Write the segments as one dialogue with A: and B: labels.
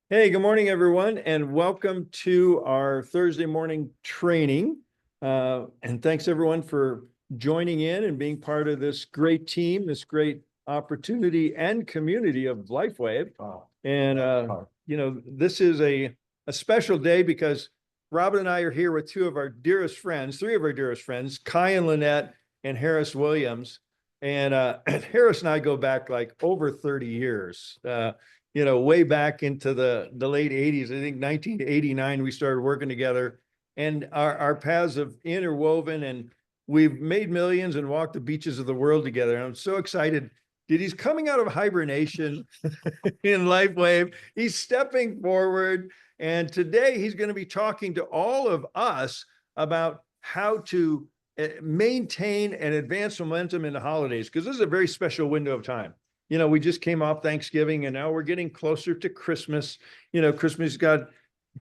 A: Hey, good morning, everyone, and welcome to our Thursday morning training. And thanks everyone for joining in and being part of this great team, this great opportunity and community of LifeWave. And this is a special day because Robin and I are here with three of our dearest friends, Kai and Lynette and Harris Williams. And Harris and I go back like over 30 years. Way back into the late 80s. I think 1989, we started working together, and our paths have interwoven, and we've made millions and walked the beaches of the world together. And I'm so excited that he's coming out of hibernation in LifeWave. He's stepping forward, and today he's going to be talking to all of us about how to maintain and advance momentum in the holidays, because this is a very special window of time. We just came off Thanksgiving and now we're getting closer to Christmas. Christmas got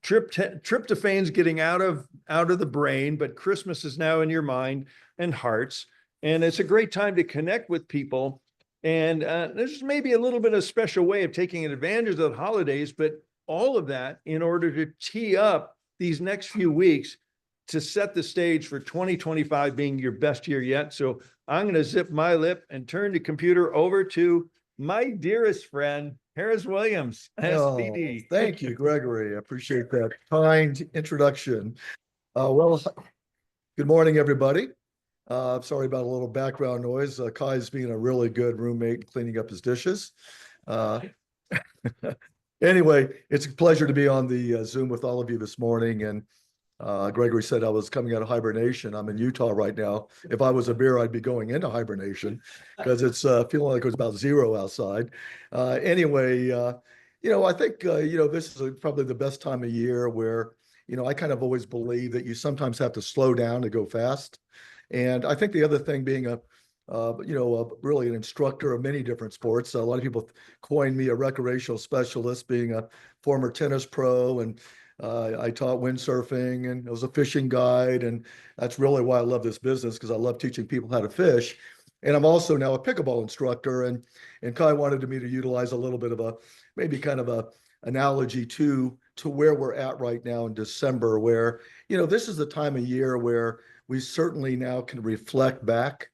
A: tryptophan's getting out of the brain, but Christmas is now in your mind and hearts. And it's a great time to connect with people. And there's maybe a little bit of special way of taking advantage of the holidays, but all of that in order to tee up these next few weeks to set the stage for 2025 being your best year yet. So I'm going to zip my lip and turn the computer over to my dearest friend, Harris Williams, SPD.
B: Thank you, Gregory. I appreciate that kind introduction. Good morning, everybody. Sorry about a little background noise. Kai's being a really good roommate, cleaning up his dishes. Anyway, it's a pleasure to be on the Zoom with all of you this morning. And Gregory said I was coming out of hibernation. I'm in Utah right now. If I was a bear, I'd be going into hibernation because it's feeling like it's about zero outside. I think, this is probably the best time of year where, I kind of always believe that you sometimes have to slow down to go fast. And I think the other thing being really an instructor of many different sports. A lot of people coin me a recreational specialist, being a former tennis pro, and I taught windsurfing and I was a fishing guide. And that's really why I love this business, because I love teaching people how to fish. And I'm also now a pickleball instructor. And Kai wanted me to utilize a little bit of maybe kind of a analogy to where we're at right now in December, where, this is the time of year where we certainly now can reflect back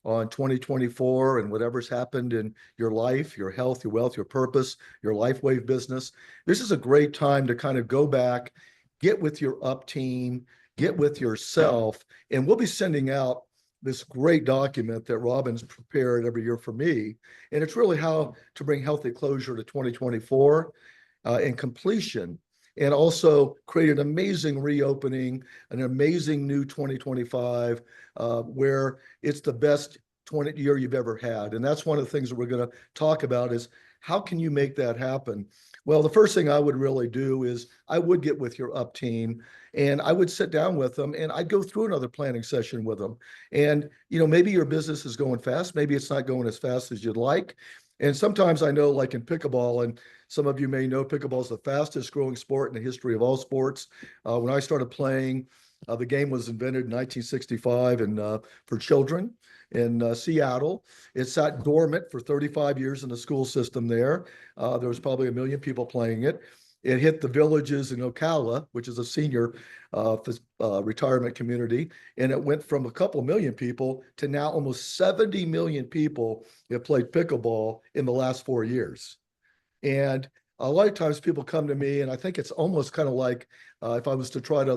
B: on 2024 and whatever's happened in your life, your health, your wealth, your purpose, your LifeWave business. This is a great time to kind of go back, get with your up team, get with yourself, and we'll be sending out this great document that Robin's prepared every year for me. And it's really how to bring healthy closure to 2024 and completion, and also create an amazing reopening, an amazing new 2025, where it's the best year you've ever had. And that's one of the things that we're going to talk about is how can you make that happen? Well, the first thing I would really do is I would get with your up team and I would sit down with them and I'd go through another planning session with them. And, maybe your business is going fast. Maybe it's not going as fast as you'd like. And sometimes I know, like in pickleball, and some of you may know, pickleball is the fastest growing sport in the history of all sports. When I started playing, the game was invented in 1965 and for children in Seattle. It sat dormant for 35 years in the school system there. There was probably 1 million people playing it. It hit the villages in Ocala, which is a senior retirement community, and it went from a couple million people to now almost 70 million people have played pickleball in the last 4 years. And a lot of times people come to me, and I think it's almost kind of like if I was to try to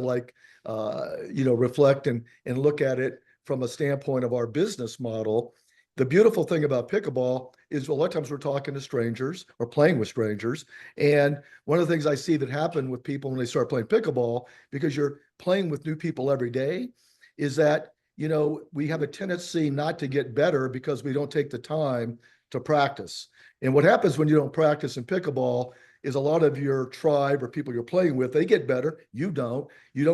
B: reflect and look at it from a standpoint of our business model. The beautiful thing about pickleball is a lot of times we're talking to strangers or playing with strangers. And one of the things I see that happen with people when they start playing pickleball, because you're playing with new people every day, is that, we have a tendency not to get better because we don't take the time to practice. And what happens when you don't practice in pickleball is a lot of your tribe or people you're playing with, they get better. You don't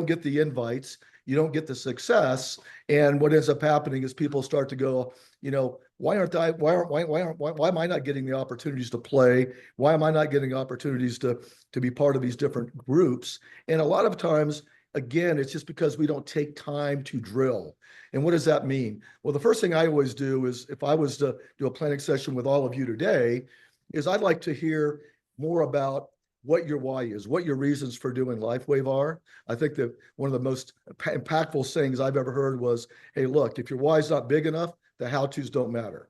B: get the invites. You don't get the success. And what ends up happening is people start to go, why am I not getting the opportunities to play? Why am I not getting opportunities to be part of these different groups? And a lot of times, again, it's just because we don't take time to drill. And what does that mean? Well, the first thing I always do is, if I was to do a planning session with all of you today, is I'd like to hear more about what your why is, what your reasons for doing LifeWave are. I think that one of the most impactful things I've ever heard was, hey, look, if your why is not big enough, the how-tos don't matter.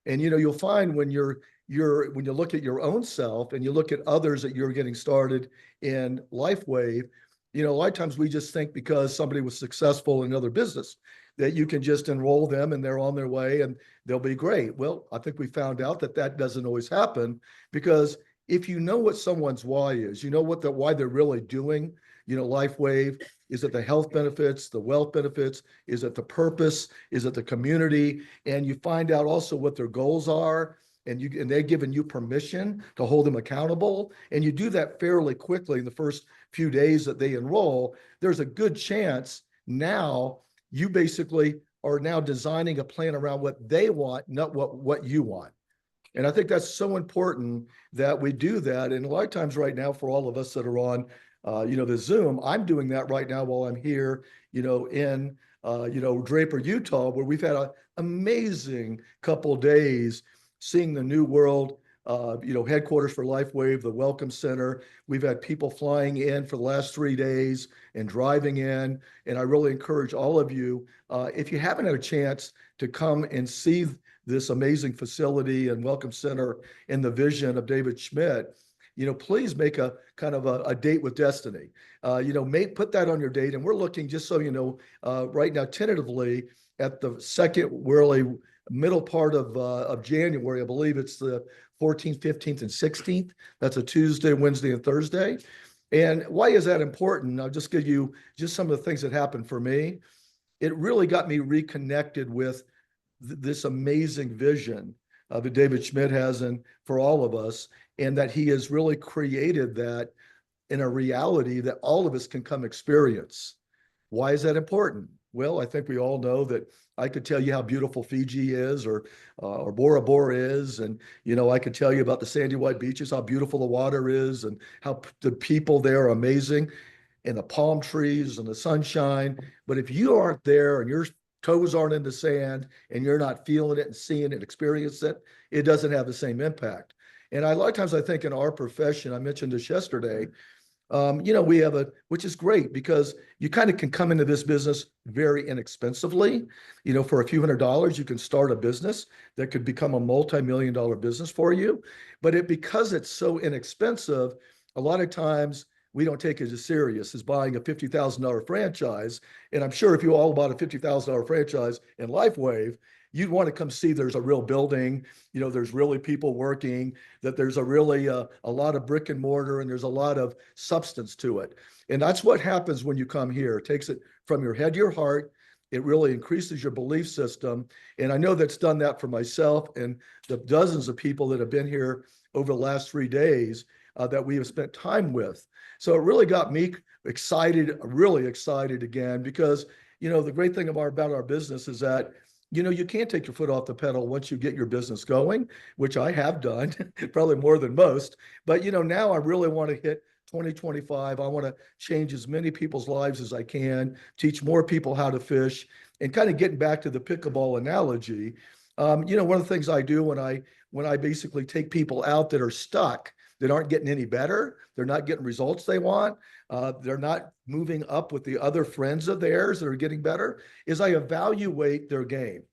B: And you'll find when when you look at your own self and you look at others that you're getting started in LifeWave, a lot of times we just think because somebody was successful in another business that you can just enroll them and they're on their way and they'll be great. Well, I think we found out that that doesn't always happen, because if you know what someone's why is, you know why they're really doing, LifeWave. Is it the health benefits, the wealth benefits? Is it the purpose? Is it the community? And you find out also what their goals are, and they're giving you permission to hold them accountable. And you do that fairly quickly in the first few days that they enroll. There's a good chance now you basically are now designing a plan around what they want, not what you want. And I think that's so important that we do that. And a lot of times right now, for all of us that are on, the Zoom, I'm doing that right now while I'm here, in, Draper, Utah, where we've had an amazing couple days seeing the new world, headquarters for LifeWave, the Welcome Center. We've had people flying in for the last 3 days and driving in. And I really encourage all of you, if you haven't had a chance to come and see this amazing facility and Welcome Center and the vision of David Schmidt, please make a kind of a date with destiny. Put that on your date. And we're looking, just so you know, right now, tentatively at the second, really middle part of January. I believe it's the 14th, 15th, and 16th. That's a Tuesday, Wednesday, and Thursday. And why is that important? I'll just give you just some of the things that happened for me. It really got me reconnected with this amazing vision that David Schmidt has, and for all of us, and that he has really created that in a reality that all of us can come experience. Why is that important? Well, I think we all know that I could tell you how beautiful Fiji is, or Bora Bora is, and I could tell you about the sandy white beaches, how beautiful the water is, and how the people there are amazing, and the palm trees and the sunshine. But if you aren't there and your toes aren't in the sand and you're not feeling it and seeing it and experiencing it, it doesn't have the same impact. And a lot of times I think in our profession, I mentioned this yesterday, we have which is great, because you kind of can come into this business very inexpensively. For a few $100s, you can start a business that could become a multi-million-dollar business for you. But because it's so inexpensive, a lot of times we don't take it as serious as buying a $50,000 franchise. And I'm sure if you all bought a $50,000 franchise in LifeWave, you'd want to come see there's a real building, there's really people working, that there's a lot of brick and mortar, and there's a lot of substance to it. And that's what happens when you come here. It takes it from your head to your heart. It really increases your belief system. And I know that's done that for myself and the dozens of people that have been here over the last 3 days that we have spent time with. So it really got me excited, really excited again, because, the great thing about our business is that you can't take your foot off the pedal once you get your business going, which I have done, probably more than most. But, now I really want to hit 2025. I want to change as many people's lives as I can, teach more people how to fish, and kind of getting back to the pickleball analogy. One of the things I do when I basically take people out that are stuck, that aren't getting any better, they're not getting results they want, they're not moving up with the other friends of theirs that are getting better, is I evaluate their game.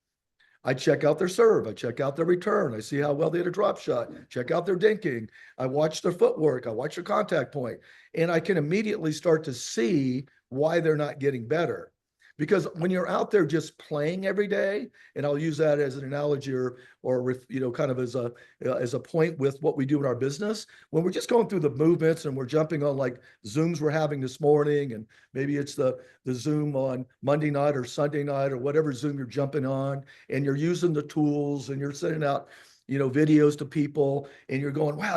B: I check out their serve, I check out their return, I see how well they hit a drop shot, check out their dinking, I watch their footwork, I watch their contact point, and I can immediately start to see why they're not getting better. Because when you're out there just playing every day, and I'll use that as an analogy or kind of as a point with what we do in our business, when we're just going through the movements and we're jumping on like Zooms we're having this morning, and maybe it's the Zoom on Monday night or Sunday night or whatever Zoom you're jumping on, and you're using the tools and you're sending out videos to people, and you're going, wow,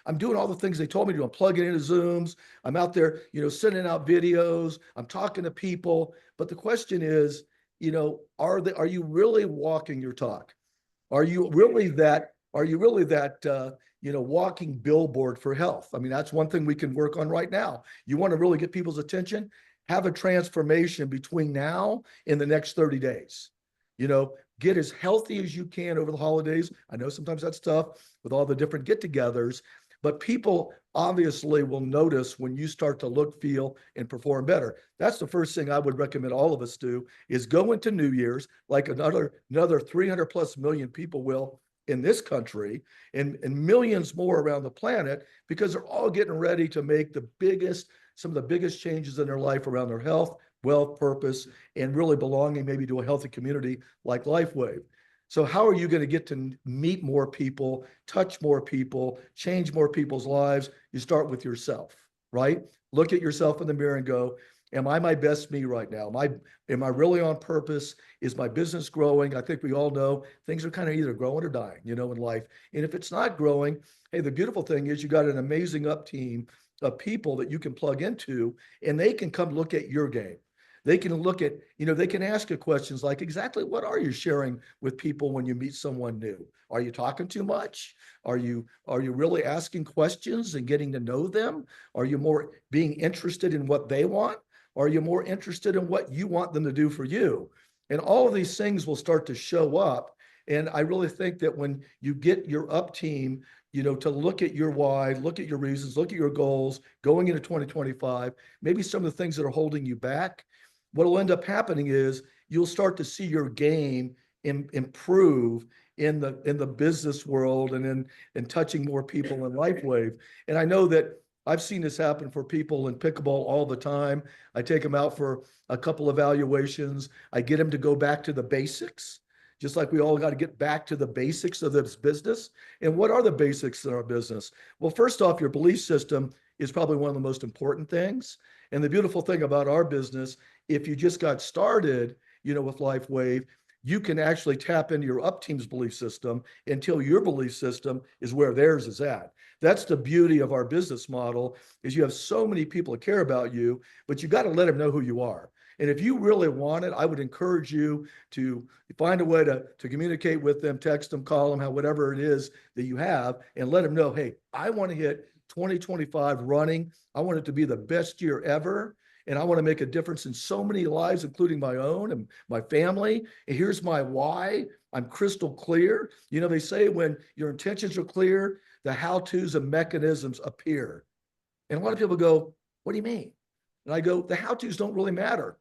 B: I'm doing all the things they told me to do. I'm plugging into Zooms. I'm out there, sending out videos. I'm talking to people. But the question is, are you really walking your talk? Are you really that walking billboard for health? I mean, that's one thing we can work on right now. You want to really get people's attention? Have a transformation between now and the next 30 days. get as healthy as you can over the holidays. I know sometimes that's tough with all the different get-togethers, but people obviously will notice when you start to look, feel, and perform better. That's the first thing I would recommend all of us do, is go into New Year's like another 300 plus million people will in this country, and millions more around the planet, because they're all getting ready to make some of the biggest changes in their life around their health, wealth, purpose, and really belonging maybe to a healthy community like LifeWave. So how are you going to get to meet more people, touch more people, change more people's lives? You start with yourself, right? Look at yourself in the mirror and go, am I my best me right now? Am I really on purpose? Is my business growing? I think we all know things are kind of either growing or dying, in life. And if it's not growing, hey, the beautiful thing is you got an amazing up team of people that you can plug into, and they can come look at your game. They can look at, they can ask you questions like, exactly what are you sharing with people when you meet someone new? Are you talking too much? Are you really asking questions and getting to know them? Are you more being interested in what they want? Or are you more interested in what you want them to do for you? And all of these things will start to show up. And I really think that when you get your up team, to look at your why, look at your reasons, look at your goals going into 2025, maybe some of the things that are holding you back, what will end up happening is you'll start to see your game improve in the business world and in touching more people in LifeWave. And I know that I've seen this happen for people in pickleball all the time. I take them out for a couple evaluations. I get them to go back to the basics, just like we all got to get back to the basics of this business. And what are the basics in our business? Well, first off, your belief system is probably one of the most important things. And the beautiful thing about our business, if you just got started, with LifeWave, you can actually tap into your up team's belief system until your belief system is where theirs is at. That's the beauty of our business model, is you have so many people that care about you, but you got to let them know who you are. And if you really want it, I would encourage you to find a way to communicate with them, text them, call them, whatever it is that you have, and let them know, hey, I want to hit 2025 running. I want it to be the best year ever. And I want to make a difference in so many lives, including my own and my family. And here's my why. I'm crystal clear. They say when your intentions are clear, the how-tos and mechanisms appear. And a lot of people go, what do you mean? And I go, the how-tos don't really matter.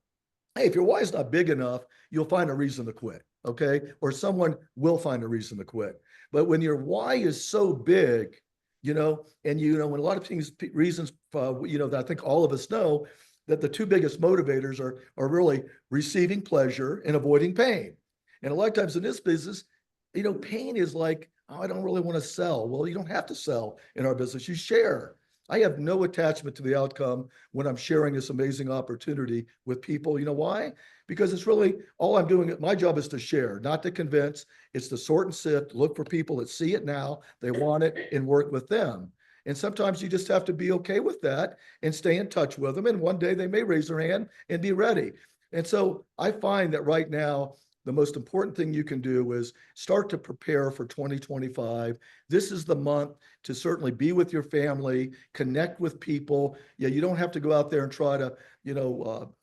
B: Hey, if your why is not big enough, you'll find a reason to quit, okay? Or someone will find a reason to quit. But when your why is so big, and when a lot of things, reasons, that I think all of us know, that the two biggest motivators are really receiving pleasure and avoiding pain. And a lot of times in this business, pain is like, oh, I don't really want to sell. Well, you don't have to sell in our business. You share. I have no attachment to the outcome when I'm sharing this amazing opportunity with people. You know why? Because it's really all I'm doing. My job is to share, not to convince. It's to sort and sift, look for people that see it now, they want it, and work with them. And sometimes you just have to be okay with that and stay in touch with them. And one day they may raise their hand and be ready. And so I find that right now, the most important thing you can do is start to prepare for 2025. This is the month to certainly be with your family, connect with people. Yeah, you don't have to go out there and try to,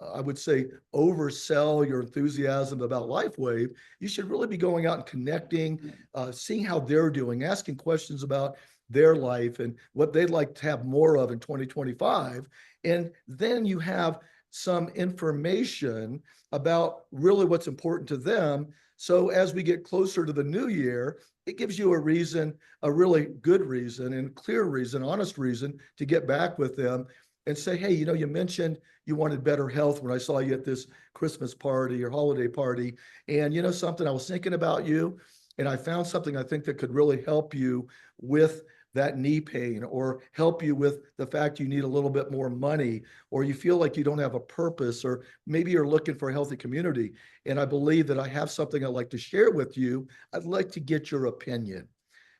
B: I would say, oversell your enthusiasm about LifeWave. You should really be going out and connecting, seeing how they're doing, asking questions about their life and what they'd like to have more of in 2025. And then you have some information about really what's important to them. So as we get closer to the new year, it gives you a reason, a really good reason and clear reason, honest reason to get back with them and say, hey, you mentioned you wanted better health when I saw you at this Christmas party or holiday party. And something, I was thinking about you and I found something I think that could really help you with that knee pain, or help you with the fact you need a little bit more money, or you feel like you don't have a purpose, or maybe you're looking for a healthy community. And I believe that I have something I'd like to share with you. I'd like to get your opinion.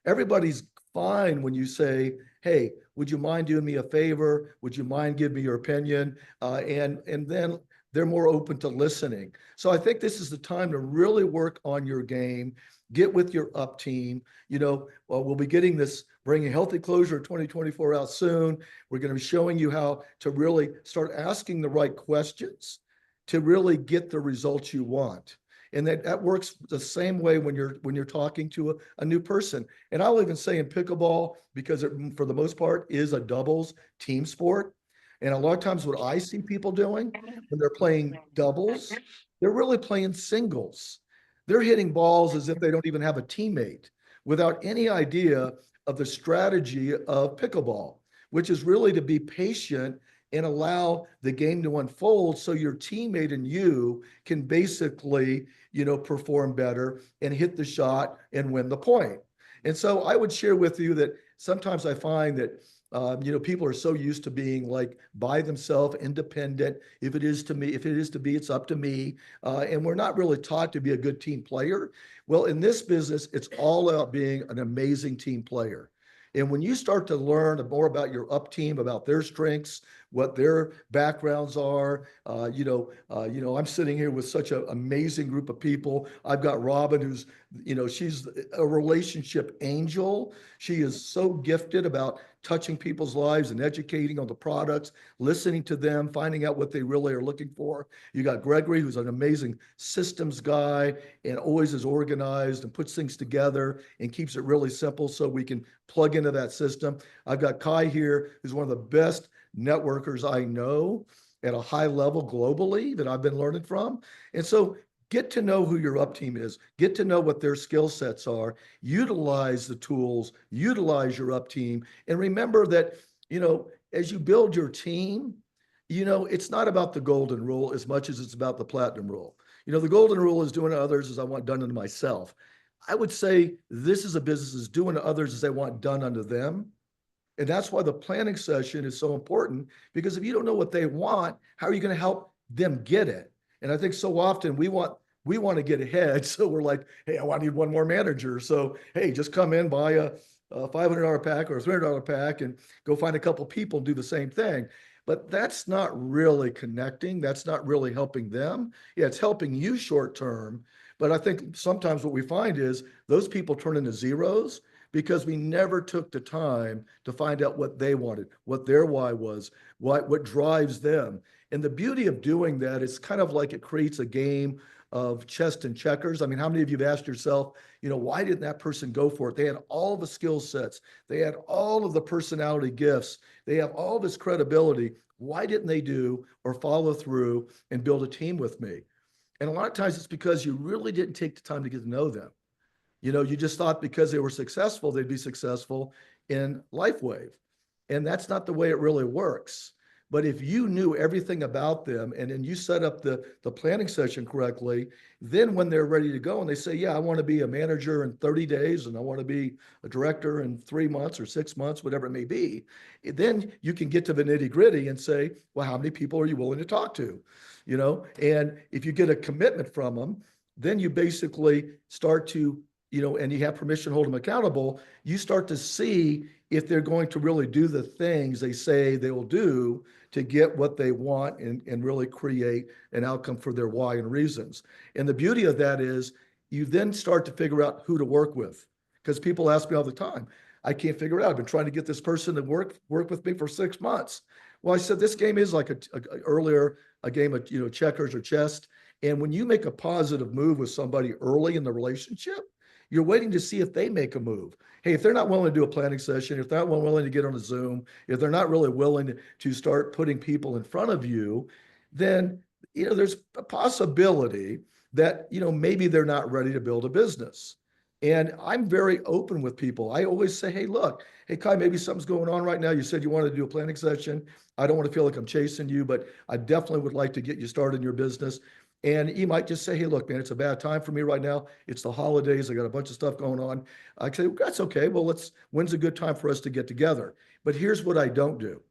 B: Everybody's fine when you say, hey, would you mind doing me a favor? Would you mind giving me your opinion? And then they're more open to listening. So I think this is the time to really work on your game. Get with your up team. We'll be getting this Bringing Healthy Closure 2024 out soon. We're going to be showing you how to really start asking the right questions to really get the results you want. And that works the same way when you're talking to a new person. And I'll even say in pickleball, because it, for the most part, is a doubles team sport. And a lot of times what I see people doing when they're playing doubles, they're really playing singles. They're hitting balls as if they don't even have a teammate without any idea of the strategy of pickleball, which is really to be patient and allow the game to unfold so your teammate and you can basically, perform better and hit the shot and win the point. And so I would share with you that sometimes I find that people are so used to being like by themselves, independent. If it is to me, if it is to be, it's up to me. And we're not really taught to be a good team player. Well, in this business, it's all about being an amazing team player. And when you start to learn more about your up team, about their strengths, what their backgrounds are, I'm sitting here with such an amazing group of people. I've got Robin, who's, she's a relationship angel. She is so gifted about touching people's lives and educating on the products, listening to them, finding out what they really are looking for. You got Gregory, who's an amazing systems guy and always is organized and puts things together and keeps it really simple so we can plug into that system. I've got Kai here, who's one of the best networkers I know at a high level globally that I've been learning from. And so get to know who your up team is, get to know what their skill sets are, utilize the tools, utilize your up team. And remember that, as you build your team, it's not about the golden rule as much as it's about the platinum rule. The golden rule is doing to others as I want done unto myself. I would say this is a business is doing to others as they want done unto them. And that's why the planning session is so important, because if you don't know what they want, how are you going to help them get it? And I think so often we want to get ahead. So we're like, hey, I need one more manager. So, hey, just come in, buy a $500 pack or a $300 pack and go find a couple people and do the same thing. But that's not really connecting. That's not really helping them. Yeah, it's helping you short term. But I think sometimes what we find is those people turn into zeros because we never took the time to find out what they wanted, what their why was, what drives them. And the beauty of doing that is kind of like it creates a game of chess and checkers. I mean, how many of you have asked yourself, why didn't that person go for it? They had all the skill sets. They had all of the personality gifts. They have all this credibility. Why didn't they do or follow through and build a team with me? And a lot of times it's because you really didn't take the time to get to know them. You just thought because they were successful, they'd be successful in LifeWave. And that's not the way it really works. But if you knew everything about them and then you set up the planning session correctly, then when they're ready to go and they say, yeah, I want to be a manager in 30 days and I want to be a director in 3 months or 6 months, whatever it may be, then you can get to the nitty gritty and say, well, how many people are you willing to talk to? And if you get a commitment from them, then you basically start to and you have permission to hold them accountable, you start to see if they're going to really do the things they say they will do to get what they want and really create an outcome for their why and reasons. And the beauty of that is you then start to figure out who to work with. Because people ask me all the time, I can't figure it out. I've been trying to get this person to work with me for 6 months. Well, I said, this game is like a game of checkers or chess. And when you make a positive move with somebody early in the relationship, you're waiting to see if they make a move. Hey, if they're not willing to do a planning session, if they're not willing to get on a Zoom, if they're not really willing to start putting people in front of you, then, there's a possibility that, maybe they're not ready to build a business. And I'm very open with people. I always say, hey, look, hey, Kai, maybe something's going on right now. You said you wanted to do a planning session. I don't want to feel like I'm chasing you, but I definitely would like to get you started in your business. And you might just say, hey, look, man, it's a bad time for me right now. It's the holidays. I got a bunch of stuff going on. I say, that's okay. Well, when's a good time for us to get together? But here's what I don't do.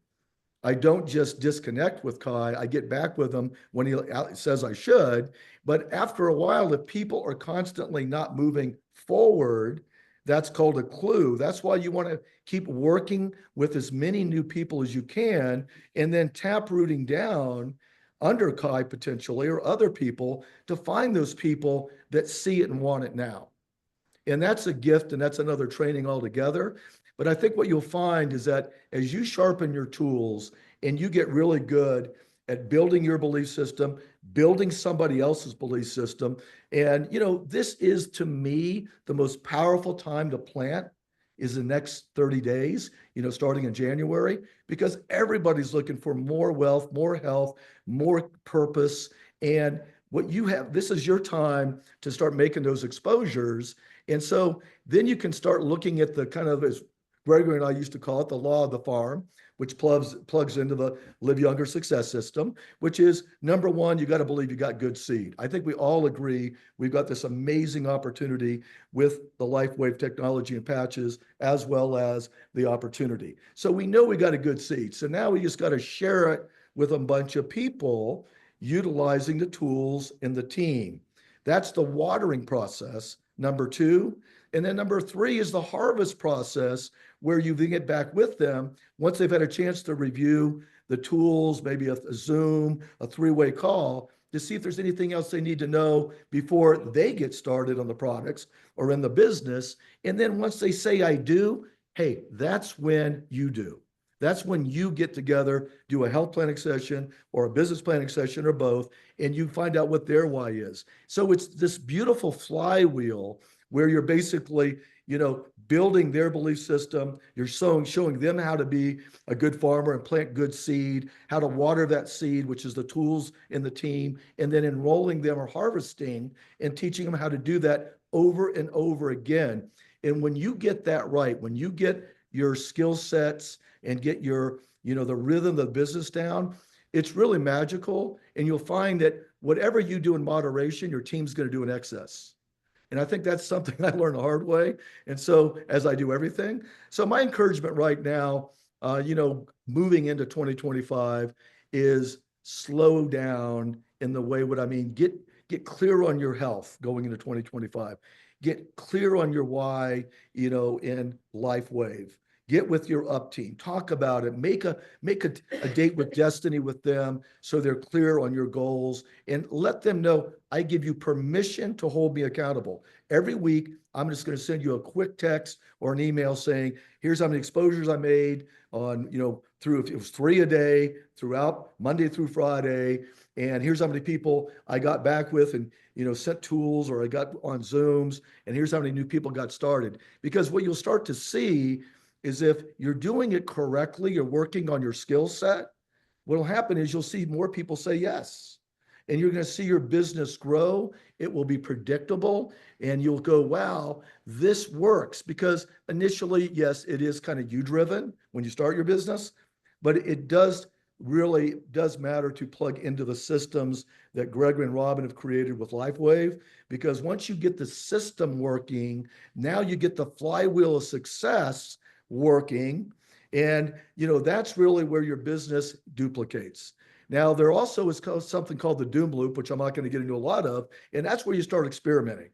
B: I don't just disconnect with Kai. I get back with him when he says I should. But after a while, if people are constantly not moving forward, that's called a clue. That's why you want to keep working with as many new people as you can and then tap rooting down under Kai potentially or other people to find those people that see it and want it now. And that's a gift and that's another training altogether. But I think what you'll find is that as you sharpen your tools and you get really good at building your belief system, building somebody else's belief system. And, this is to me the most powerful time to plant is the next 30 days, starting in January, because everybody's looking for more wealth, more health, more purpose. And what you have, this is your time to start making those exposures. And so then you can start looking at the kind of, as Gregory and I used to call it, the law of the farm, which plugs into the Live Younger success system, which is number one, you got to believe you got good seed. I think we all agree we've got this amazing opportunity with the LifeWave technology and patches, as well as the opportunity. So we know we got a good seed. So now we just got to share it with a bunch of people utilizing the tools in the team. That's the watering process, number two. And then number three is the harvest process, where you then get back with them once they've had a chance to review the tools, maybe a Zoom, a three-way call, to see if there's anything else they need to know before they get started on the products or in the business. And then once they say, I do, hey, that's when you do. That's when you get together, do a health planning session or a business planning session or both, and you find out what their why is. So it's this beautiful flywheel where you're basically, building their belief system. You're showing them how to be a good farmer and plant good seed, how to water that seed, which is the tools in the team, and then enrolling them or harvesting and teaching them how to do that over and over again. And when you get that right, when you get your skill sets and get your, the rhythm of the business down, it's really magical. And you'll find that whatever you do in moderation, your team's going to do in excess. And I think that's something I learned the hard way. And so, as I do everything, so my encouragement right now, moving into 2025 is slow down in the way, what I mean, get clear on your health going into 2025. Get clear on your why, in LifeWave. Get with your up team, talk about it, make a date with destiny with them so they're clear on your goals, and let them know I give you permission to hold me accountable. Every week, I'm just going to send you a quick text or an email saying, here's how many exposures I made on, through, if it was 3 a day throughout Monday through Friday. And here's how many people I got back with and, sent tools, or I got on Zooms, and here's how many new people got started. Because what you'll start to see is if you're doing it correctly, you're working on your skill set, what'll happen is you'll see more people say yes. And you're going to see your business grow. It will be predictable. And you'll go, wow, this works. Because initially, yes, it is kind of you driven when you start your business, but it does matter to plug into the systems that Gregory and Robin have created with LifeWave. Because once you get the system working, now you get the flywheel of success working. And, that's really where your business duplicates. Now, there also is something called the doom loop, which I'm not going to get into a lot of. And that's where you start experimenting.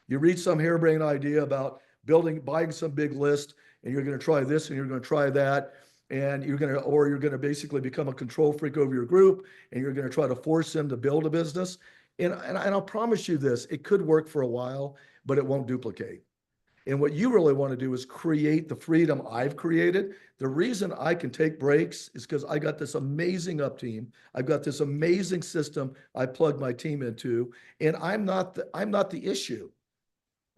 B: You read some harebrained idea about buying some big list, and you're going to try this and you're going to try that. And you're going to basically become a control freak over your group, and you're going to try to force them to build a business. And I'll promise you this, it could work for a while, but it won't duplicate. And what you really want to do is create the freedom I've created. The reason I can take breaks is because I got this amazing up team. I've got this amazing system I plug my team into, and I'm not the issue.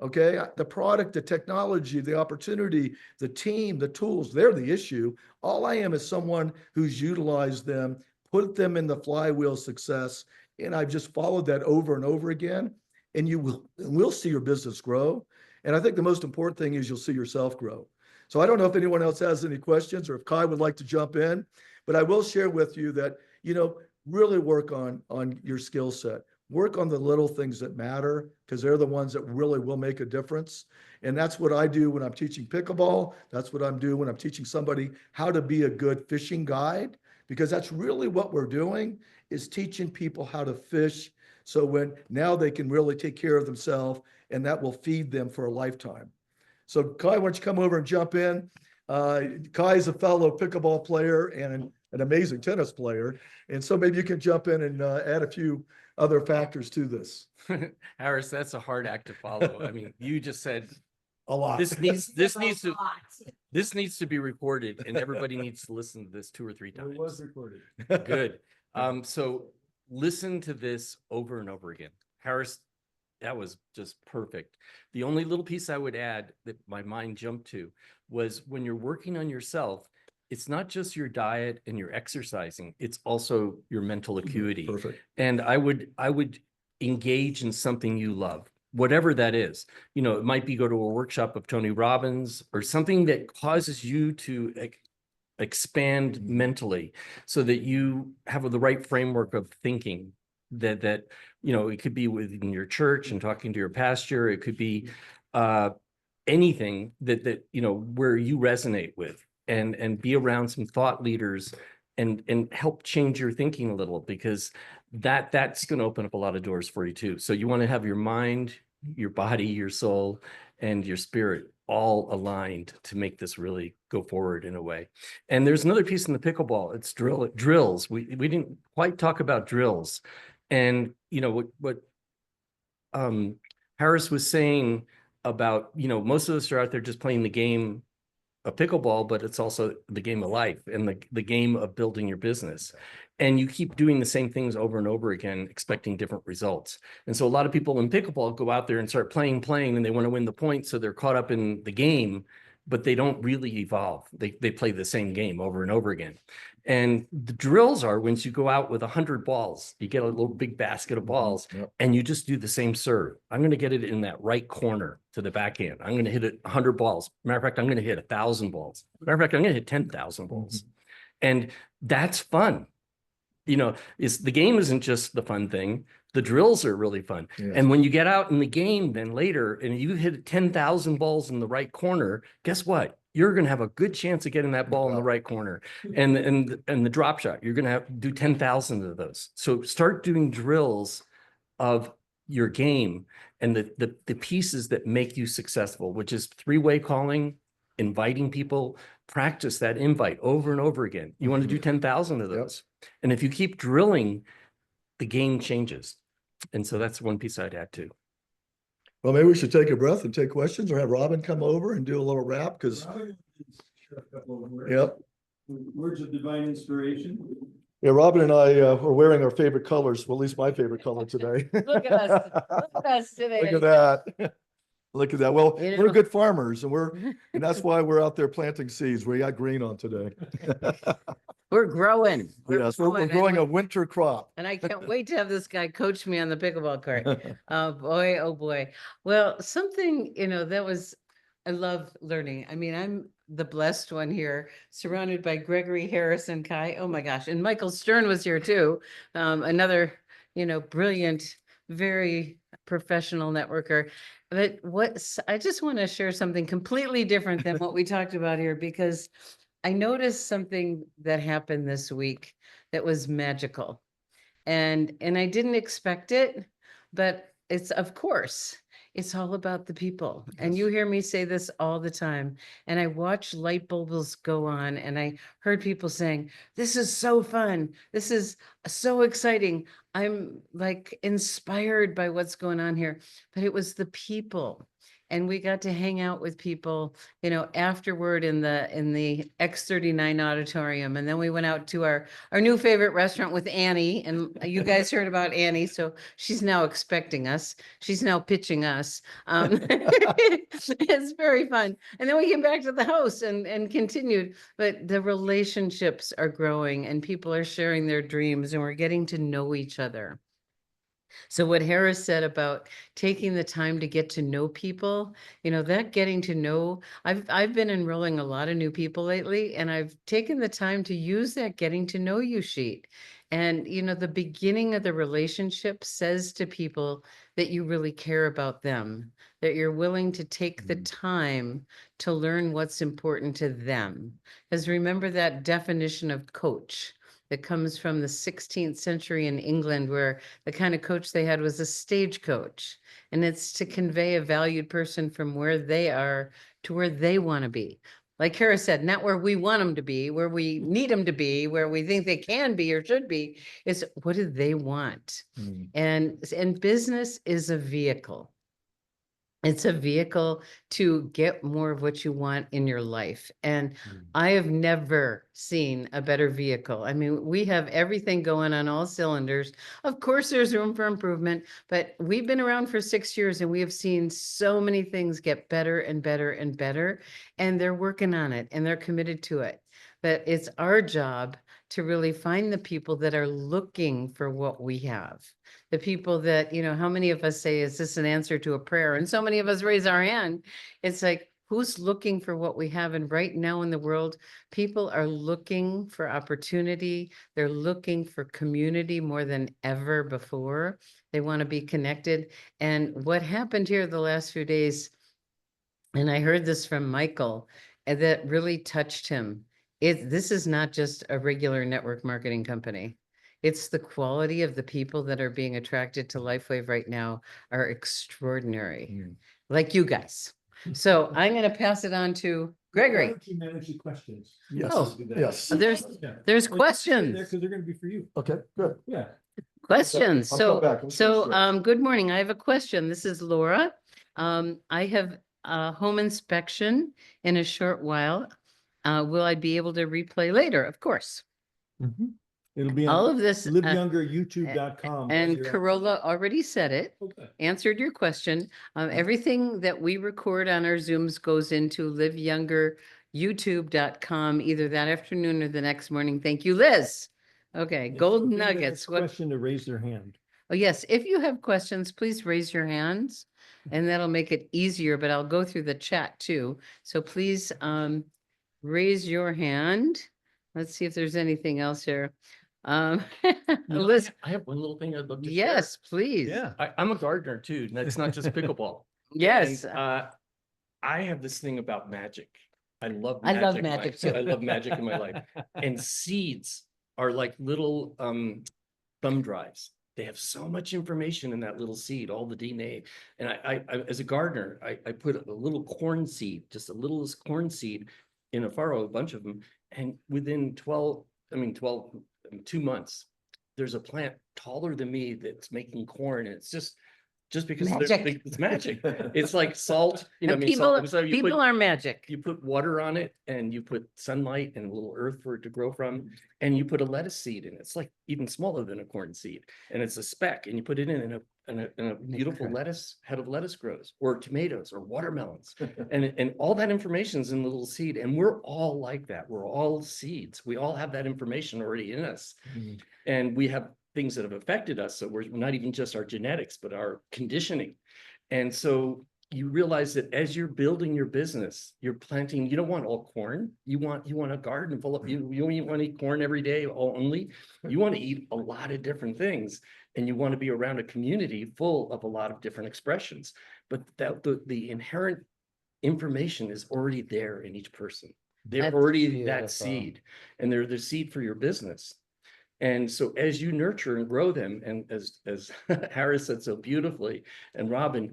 B: Okay, the product, the technology, the opportunity, the team, the tools, they're the issue. All I am is someone who's utilized them, put them in the flywheel success, and I've just followed that over and over again. And you will see your business grow. And I think the most important thing is you'll see yourself grow. So I don't know if anyone else has any questions or if Kai would like to jump in, but I will share with you that, really work on your skill set. Work on the little things that matter, because they're the ones that really will make a difference. And that's what I do when I'm teaching pickleball. That's what I'm doing when I'm teaching somebody how to be a good fishing guide, because that's really what we're doing, is teaching people how to fish. So now they can really take care of themselves, and that will feed them for a lifetime. So Kai, why don't you come over and jump in? Kai is a fellow pickleball player and an amazing tennis player. And so maybe you can jump in and add a few other factors to this.
C: Harris, that's a hard act to follow. I mean, you just said
B: A lot.
C: this needs to be recorded, and everybody needs to listen to this 2 or 3 times.
A: It was recorded.
C: Good. So listen to this over and over again. Harris, that was just perfect. The only little piece I would add that my mind jumped to was when you're working on yourself, it's not just your diet and your exercising, it's also your mental acuity.
B: Perfect.
C: And I would engage in something you love, whatever that is. You know, it might be go to a workshop of Tony Robbins or something that causes you to expand mentally so that you have the right framework of thinking that, you know, it could be within your church and talking to your pastor. It could be anything that, you know, where you resonate with and be around some thought leaders and help change your thinking a little, because that's going to open up a lot of doors for you too. So you want to have your mind, your body, your soul, and your spirit all aligned to make this really go forward in a way. And there's another piece in the pickleball. It's drills. We didn't quite talk about drills. And you know what Harris was saying about, you know, most of us are out there just playing the game of pickleball, but it's also the game of life and the game of building your business. And you keep doing the same things over and over again, expecting different results. And so a lot of people in pickleball go out there and start playing, and they want to win the points. So they're caught up in the game, but they don't really evolve. They play the same game over and over again. And the drills are once you go out with 100 balls, you get a little big basket of balls, and you just do the same serve. I'm going to get it in that right corner to the backhand. I'm going to hit it 100 balls. Matter of fact, I'm going to hit 1,000 balls. Matter of fact, I'm going to hit 10,000 balls. And that's fun. You know, the game isn't just the fun thing. The drills are really fun.
B: Yes.
C: And when you get out in the game then later and you hit 10,000 balls in the right corner, guess what? You're going to have a good chance of getting that ball in the right corner. And the drop shot, you're going to have to do 10,000 of those. So start doing drills of your game and the pieces that make you successful, which is three-way calling, inviting people. Practice that invite over and over again. You want to do 10,000 of those. And if you keep drilling, the game changes. And so that's one piece I'd add too.
B: Well, maybe we should take a breath and take questions, or have Robin come over and do a little rap, because
A: Words of divine inspiration.
B: yeah, Robin and I are wearing our favorite colors. Well, at least my favorite color today.
D: Look at us. Look at us today.
B: Look at that. Look at that. Well,
D: You
B: we're
D: know.
B: good farmers, and that's why we're out there planting seeds. We got green on today.
D: We're growing.
B: Yes, we're growing a winter crop.
D: And I can't wait to have this guy coach me on the pickleball court. Oh boy, oh boy. Well, something, you know, I love learning. I mean, I'm the blessed one here, surrounded by Gregory, Harris, and Kai. Oh my gosh. And Michael Stern was here too. Another, you know, brilliant, very professional networker. But I just want to share something completely different than what we talked about here, because I noticed something that happened this week that was magical. And I didn't expect it, but of course, it's all about the people. And you hear me say this all the time. And I watch light bulbs go on, and I heard people saying, this is so fun. This is so exciting. I'm like inspired by what's going on here. But it was the people. And we got to hang out with people, you know, afterward in the X39 auditorium. And then we went out to our new favorite restaurant with Annie. And you guys heard about Annie. So she's now expecting us. She's now pitching us. It's very fun. And then we came back to the house and continued. But the relationships are growing and people are sharing their dreams, and we're getting to know each other. So what Harris said about taking the time to get to know people, you know, that getting to know, I've been enrolling a lot of new people lately, and I've taken the time to use that getting to know you sheet. And, you know, the beginning of the relationship says to people that you really care about them, that you're willing to take the time to learn what's important to them. Because remember that definition of coach that comes from the 16th century in England, where the kind of coach they had was a stagecoach. And it's to convey a valued person from where they are to where they want to be. Like Kara said, not where we want them to be, where we need them to be, where we think they can be or should be. It's what do they want? And business is a vehicle. It's a vehicle to get more of what you want in your life. And I have never seen a better vehicle. I mean, we have everything going on all cylinders. Of course, there's room for improvement, but we've been around for 6 years and we have seen so many things get better and better and better. And they're working on it and they're committed to it. But it's our job to really find the people that are looking for what we have. The people that, how many of us say, is this an answer to a prayer? And so many of us raise our hand. It's like, who's looking for what we have? And right now in the world, people are looking for opportunity. They're looking for community more than ever before. They want to be connected. And what happened here the last few days, and I heard this from Michael, and that really touched him. This is not just a regular network marketing company. It's the quality of the people that are being attracted to LifeWave right now are extraordinary, like you guys. So I'm going to pass it on to Gregory.
A: Why don't you manage the questions?
B: Yes,
D: Oh,
B: yes.
D: There's questions.
A: Because they're going to be for you.
B: Okay, good.
A: Yeah.
D: Questions.
B: I'll come back. I'm sure.
D: Good morning. I have a question. This is Laura. I have a home inspection in a short while. Will I be able to replay later? Of course.
A: It'll be
D: All
A: on
D: of this.
A: liveyoungeryoutube.com.
D: And Corolla already said it,
A: Okay.
D: answered your question. Everything that we record on our Zooms goes into liveyoungeryoutube.com either that afternoon or the next morning. Thank you, Liz. Okay, gold nuggets. What?
A: Question to raise their hand.
D: Oh, yes. If you have questions, please raise your hands and that'll make it easier, but I'll go through the chat too. So please raise your hand. Let's see if there's anything else here. Liz,
C: I have one little thing I'd love to share.
D: yes, please.
A: Yeah.
C: I'm a gardener too. And it's not just pickleball.
D: Yes.
C: And, I have this thing about magic. I love
D: I
C: magic.
D: love magic too.
C: I love magic in my life. And seeds are like little thumb drives. They have so much information in that little seed, all the DNA. And I as a gardener, I put a little corn seed, just a little corn seed in a furrow, a bunch of them. And within 2 months, there's a plant taller than me that's making corn. And it's just because
D: Magic.
C: it's magic. It's like salt,
D: And people, people are magic.
C: you put water on it and you put sunlight and a little earth for it to grow from, and you put a lettuce seed in it. It's like even smaller than a corn seed, and it's a speck, and you put it in a beautiful head of lettuce grows, or tomatoes or watermelons. and all that information is in the little seed, and we're all like that. We're all seeds. We all have that information already in us. And we have things that have affected us. So we're not even just our genetics, but our conditioning. And so you realize that as you're building your business, you're planting, you don't want all corn. You want a garden full of, you don't want to eat corn every day only. You want to eat a lot of different things. And you want to be around a community full of a lot of different expressions. But that the inherent information is already there in each person. They're
D: That's
C: already that
D: beautiful.
C: seed, and they're the seed for your business. And so as you nurture and grow them, and as Harris said so beautifully, and Robin,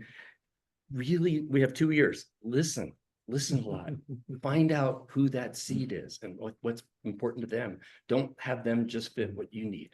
C: really, we have 2 years. Listen a lot. Find out who that seed is and what's important to them. Don't have them just fit what you need.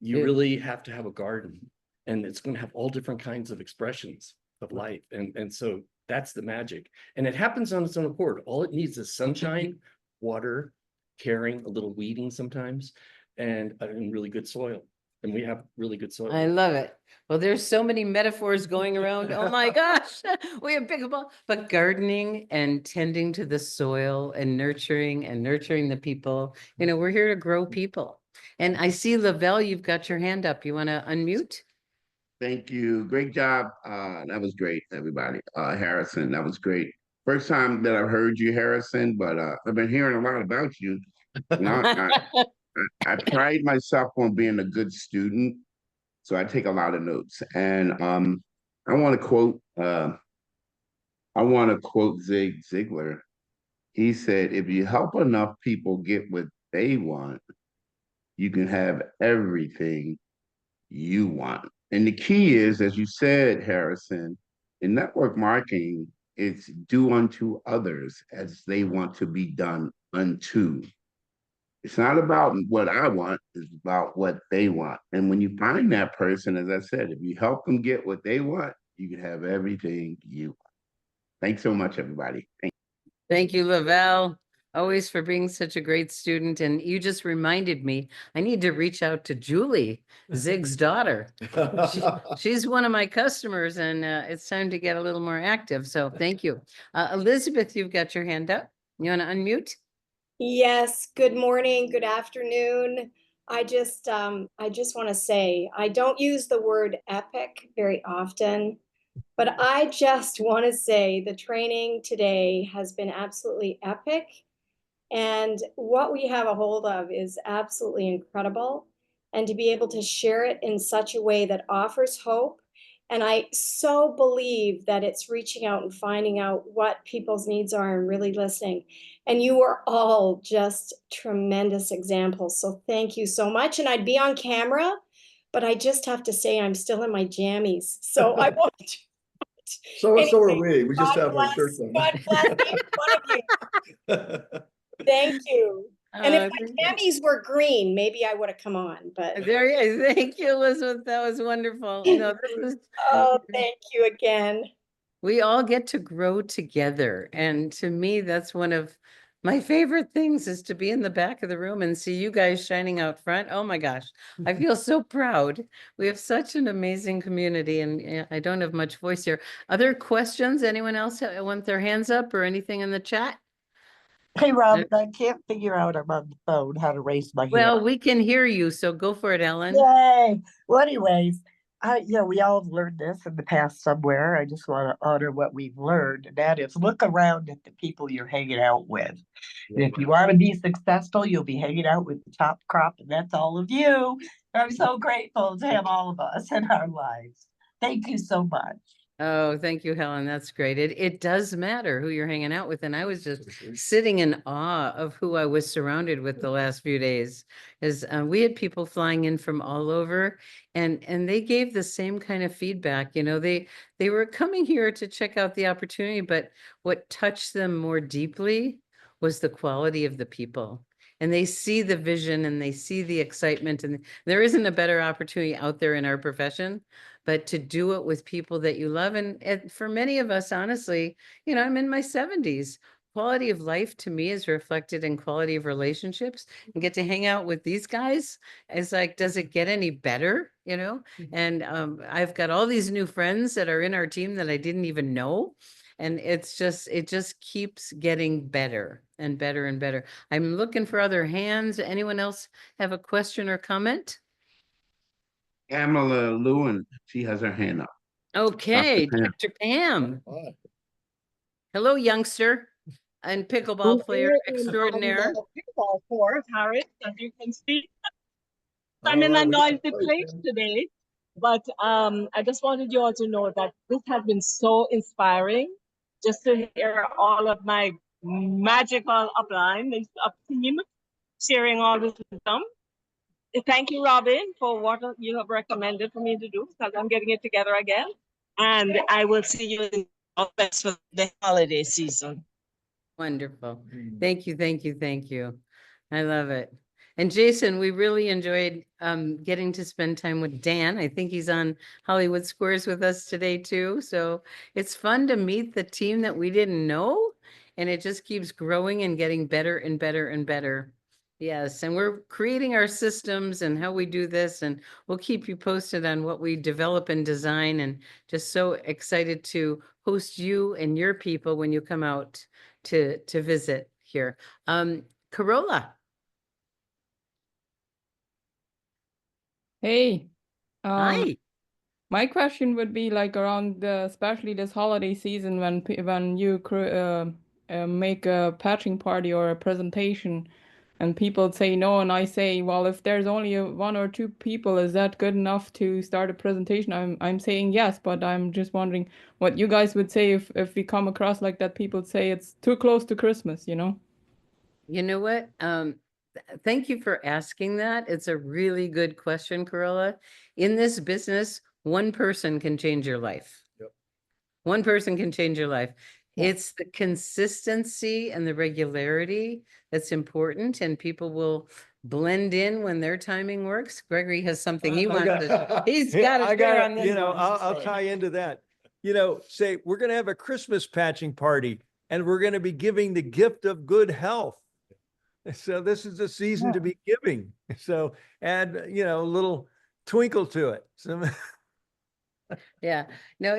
C: You really have to have a garden, and it's going to have all different kinds of expressions of life. And so that's the magic. And it happens on its own accord. All it needs is sunshine, water, caring, a little weeding sometimes, and really good soil. And we have really good soil.
D: I love it. Well, there's so many metaphors going around. Oh my gosh, we have pickleball, but gardening and tending to the soil and nurturing the people. We're here to grow people. And I see Lavelle, you've got your hand up. You want to unmute?
E: Thank you. Great job. That was great, everybody. Harrison, that was great. First time that I've heard you, Harrison, but I've been hearing a lot about you. I pride myself on being a good student, so I take a lot of notes. And I want to quote Zig Ziglar. He said, "If you help enough people get what they want, you can have everything you want." And the key is, as you said, Harrison, in network marketing, it's do unto others as they want to be done unto. It's not about what I want, it's about what they want. And when you find that person, as I said, if you help them get what they want, you can have everything you want. Thanks so much, everybody.
D: Thank you, Lavelle, always for being such a great student. And you just reminded me, I need to reach out to Julie, Zig's daughter. She's one of my customers, and it's time to get a little more active. So thank you. Elizabeth, you've got your hand up. You want to unmute?
F: Yes, good morning, good afternoon. I just want to say, I don't use the word epic very often, but I just want to say the training today has been absolutely epic. And what we have a hold of is absolutely incredible. And to be able to share it in such a way that offers hope. And I so believe that it's reaching out and finding out what people's needs are and really listening. And you are all just tremendous examples. So thank you so much. And I'd be on camera, but I just have to say I'm still in my jammies. So I want to.
B: So are
F: Anyway,
B: we. We just have our shirts on.
F: God bless each one of you. Thank you. And if my jammies were green, maybe I would have come on, but.
D: There you go. Thank you, Elizabeth. That was wonderful. No, this is.
F: Oh, thank you again.
D: We all get to grow together. And to me, that's one of my favorite things, is to be in the back of the room and see you guys shining out front. Oh my gosh, I feel so proud. We have such an amazing community, and I don't have much voice here. Other questions? Anyone else want their hands up or anything in the chat?
G: Hey, Rob, I can't figure out, I'm on the phone, how to raise my hand.
D: Well, we can hear you, so go for it, Ellen.
G: Yay! Well, anyways, we all have learned this in the past somewhere. I just want to honor what we've learned, and that is look around at the people you're hanging out with. And if you want to be successful, you'll be hanging out with the top crop, and that's all of you. I'm so grateful to have all of us in our lives. Thank you so much.
D: Oh, thank you, Helen. That's great. It does matter who you're hanging out with. And I was just sitting in awe of who I was surrounded with the last few days. As we had people flying in from all over, and they gave the same kind of feedback. You know, they were coming here to check out the opportunity, but what touched them more deeply was the quality of the people. And they see the vision and they see the excitement, and there isn't a better opportunity out there in our profession, but to do it with people that you love. And for many of us, honestly, you know, I'm in my 70s. Quality of life to me is reflected in quality of relationships, and get to hang out with these guys. It's like, does it get any better? You know, and I've got all these new friends that are in our team that I didn't even know. And it just keeps getting better and better and better. I'm looking for other hands. Anyone else have a question or comment?
E: Pamela Lewin, she has her hand up.
D: Okay,
E: Dr. Pam.
D: Dr. Pam. Hello, youngster and pickleball player extraordinaire.
H: Pickleball court, Harris, as you can see. I'm in a noisy place today, but I just wanted you all to know that this has been so inspiring, just to hear all of my magical upline, this up team, sharing all this wisdom. Thank you, Robin, for what you have recommended for me to do, because I'm getting it together again. And I will see you in all best for the holiday season.
D: Wonderful. Thank you, thank you, thank you. I love it. And Jason, we really enjoyed getting to spend time with Dan. I think he's on Hollywood Squares with us today too. So it's fun to meet the team that we didn't know, and it just keeps growing and getting better and better and better. Yes, and we're creating our systems and how we do this, and we'll keep you posted on what we develop and design, and just so excited to host you and your people when you come out to visit here. Corolla.
I: Hey,
D: Hi.
I: my question would be like around especially this holiday season when you make a patching party or a presentation, and people say no, and I say, well, if there's only one or two people, is that good enough to start a presentation? I'm saying yes, but I'm just wondering what you guys would say if we come across like that. People say it's too close to Christmas, you know?
D: You know what? Thank you for asking that. It's a really good question, Corolla. In this business, one person can change your life.
B: Yep.
D: One person can change your life. It's the consistency and the regularity that's important, and people will blend in when their timing works. Gregory has something he wants to, he's got to share on this.
A: You know,
D: one.
A: I'll tie into that. say, we're going to have a Christmas patching party and we're going to be giving the gift of good health. So this is the season to be giving. So add, a little twinkle to it. So
D: Yeah, no,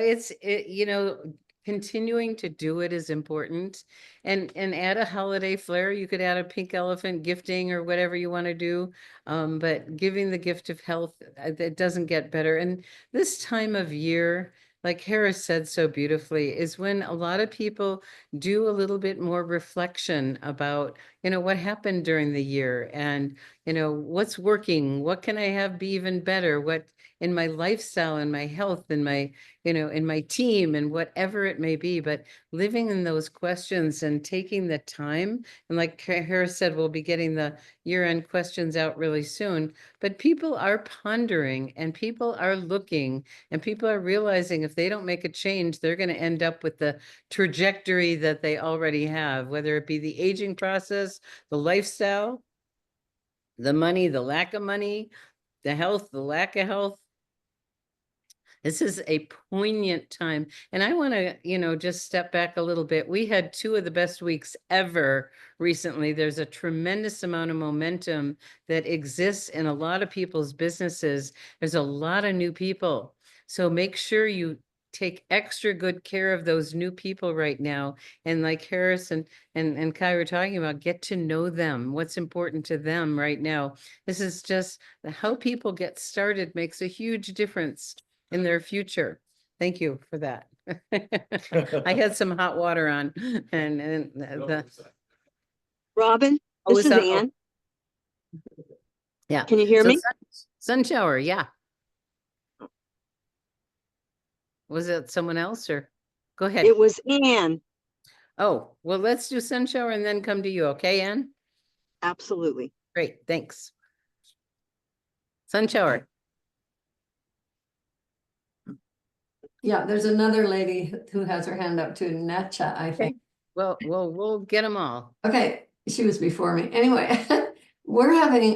D: continuing to do it is important, and add a holiday flair. You could add a pink elephant gifting or whatever you want to do. But giving the gift of health, it doesn't get better. And this time of year, like Harris said so beautifully, is when a lot of people do a little bit more reflection about, what happened during the year, and, what's working, what can I have be even better, what in my lifestyle and my health and my, in my team and whatever it may be. But living in those questions and taking the time, and like Harris said, we'll be getting the year-end questions out really soon, but people are pondering and people are looking and people are realizing if they don't make a change, they're going to end up with the trajectory that they already have, whether it be the aging process, the lifestyle, the money, the lack of money, the health, the lack of health. This is a poignant time. And I want to, just step back a little bit. We had 2 of the best weeks ever recently. There's a tremendous amount of momentum that exists in a lot of people's businesses. There's a lot of new people. So make sure you take extra good care of those new people right now. And like Harris and Kai were talking about, get to know them, what's important to them right now. This is just how people get started makes a huge difference in their future. Thank you for that. I had some hot water on and
J: Robin,
D: Oh,
J: this
D: is
J: is
D: that-
J: Ann.
D: yeah.
J: Can you hear
D: So
J: me?
D: sun shower, yeah. Was it someone else or go ahead?
J: It was Ann.
D: Oh, well, let's do sun shower and then come to you. Okay, Ann?
J: Absolutely.
D: Great, thanks. Sun shower.
K: Yeah, there's another lady who has her hand up too, Netcha, I think.
D: Well, we'll get them all.
K: Okay, she was before me. Anyway,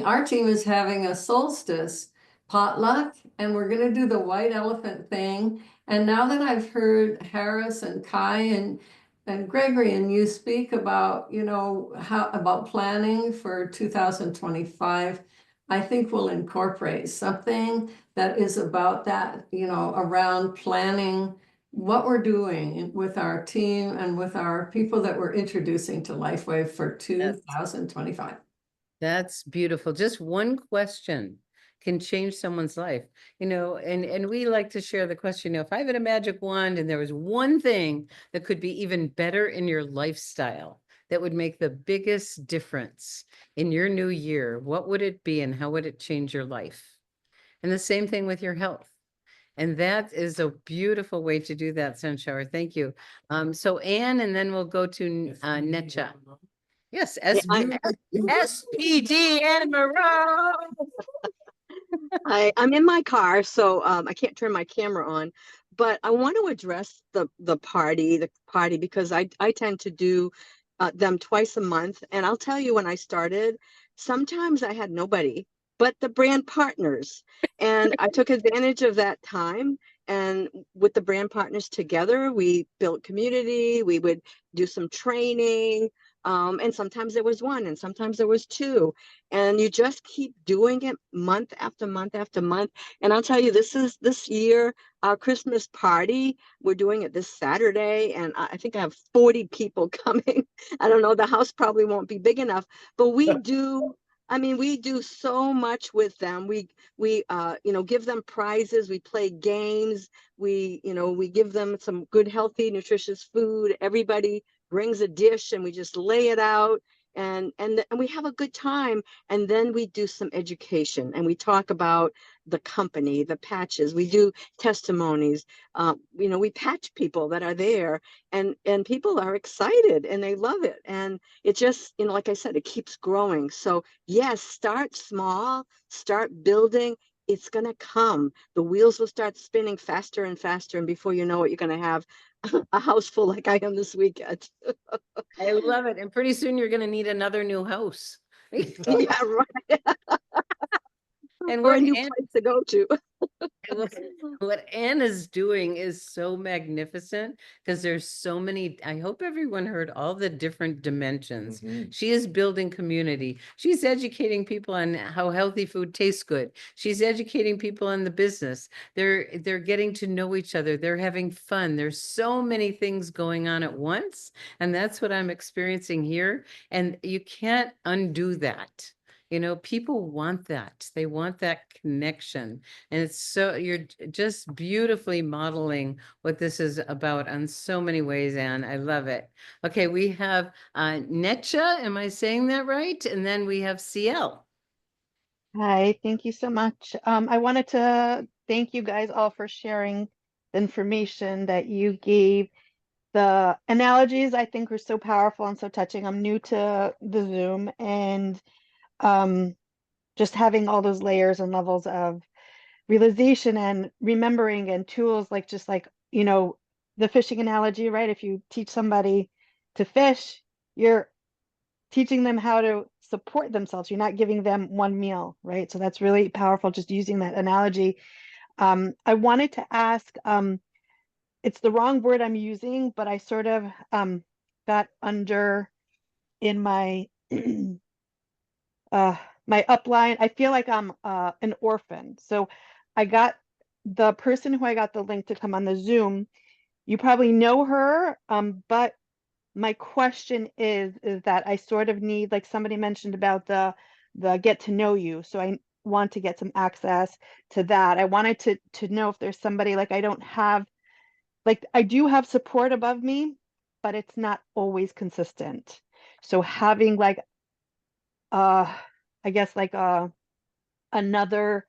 K: our team is having a solstice potluck, and we're gonna do the white elephant thing. And now that I've heard Harris and Kai and Gregory and you speak about, about planning for 2025, I think we'll incorporate something that is about that, around planning what we're doing with our team and with our people that we're introducing to LifeWave for 2025.
D: That's beautiful. Just one question can change someone's life, and we like to share the question, if I had a magic wand and there was one thing that could be even better in your lifestyle, that would make the biggest difference in your new year, what would it be and how would it change your life? And the same thing with your health. And that is a beautiful way to do that, Sun Shower. Thank you. So Anne, and then we'll go to Netcha. Yes, SPD Anne Moreau.
J: I'm in my car, so I can't turn my camera on, but I want to address the party because I tend to do them twice a month. And I'll tell you, when I started, sometimes I had nobody but the brand partners. And I took advantage of that time. And with the brand partners together, we built community, we would do some training. And sometimes there was 1 and sometimes there was 2. And you just keep doing it month after month after month. And I'll tell you, this year, our Christmas party, we're doing it this Saturday. And I think I have 40 people coming. I don't know, the house probably won't be big enough, but we do so much with them. We give them prizes, we play games, we give them some good, healthy, nutritious food. Everybody brings a dish and we just lay it out and we have a good time. And then we do some education and we talk about the company, the patches. We do testimonies. We patch people that are there and people are excited and they love it. And it just, like I said, it keeps growing. So yes, start small, start building. It's going to come. The wheels will start spinning faster and faster. And before you know it, you're going to have a house full like I am this weekend.
D: I love it. And pretty soon you're going to need another new house.
J: Yeah, right.
D: And
J: Or
D: we're
J: a new place to go to.
D: What Anna's doing is so magnificent because there's so many. I hope everyone heard all the different dimensions.
B: Mhm.
D: She is building community. She's educating people on how healthy food tastes good. She's educating people on the business. They're getting to know each other. They're having fun. There's so many things going on at once, and that's what I'm experiencing here. And you can't undo that. You know, people want that. They want that connection. And it's so, you're just beautifully modeling what this is about on so many ways, Anne. I love it. Okay, we have Netcha, am I saying that right? And then we have CL.
L: Hi, thank you so much. I wanted to thank you guys all for sharing the information that you gave. The analogies I think were so powerful and so touching. I'm new to the Zoom and just having all those layers and levels of realization and remembering and tools like just like, you know, the fishing analogy, right? If you teach somebody to fish, you're teaching them how to support themselves. You're not giving them one meal, right? So that's really powerful, just using that analogy. I wanted to ask, it's the wrong word I'm using, but I sort of got under in my my upline. I feel like I'm an orphan. So I got the person who I got the link to come on the Zoom. You probably know her, but my question is that I sort of need, like somebody mentioned about the get to know you. So I want to get some access to that. I wanted to know if there's somebody, like I don't have, like I do have support above me, but it's not always consistent. So having like I guess like another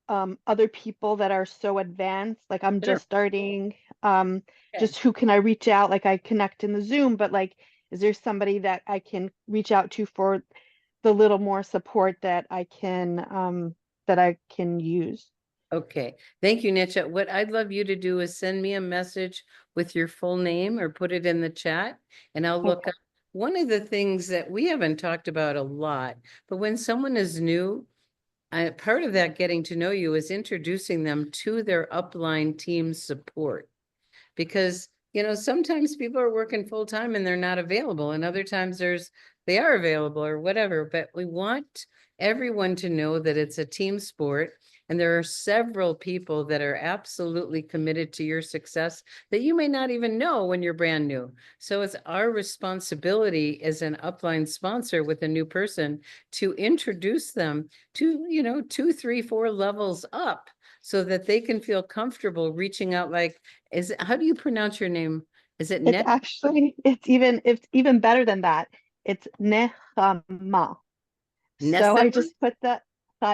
L: other people that are so advanced, like I'm
D: Sure.
L: just starting,
D: Okay.
L: just who can I reach out? Like I connect in the Zoom, but like is there somebody that I can reach out to for the little more support that I can use?
D: Okay, thank you, Nietzsche. What I'd love you to do is send me a message with your full name or put it in the chat, and I'll look
L: Okay.
D: up. One of the things that we haven't talked about a lot, but when someone is new, part of that getting to know you is introducing them to their upline team support. Because, you know, sometimes people are working full time and they're not available, and other times they are available or whatever. But we want everyone to know that it's a team sport, and there are several people that are absolutely committed to your success that you may not even know when you're brand new. So it's our responsibility as an upline sponsor with a new person to introduce them to, you know, 2, 3, 4 levels up so that they can feel comfortable reaching out. Like, how do you pronounce your name? Is it
L: It's
D: Net?
L: actually, it's even better than that. It's Nechama. So I
D: Nessema?
L: just put the,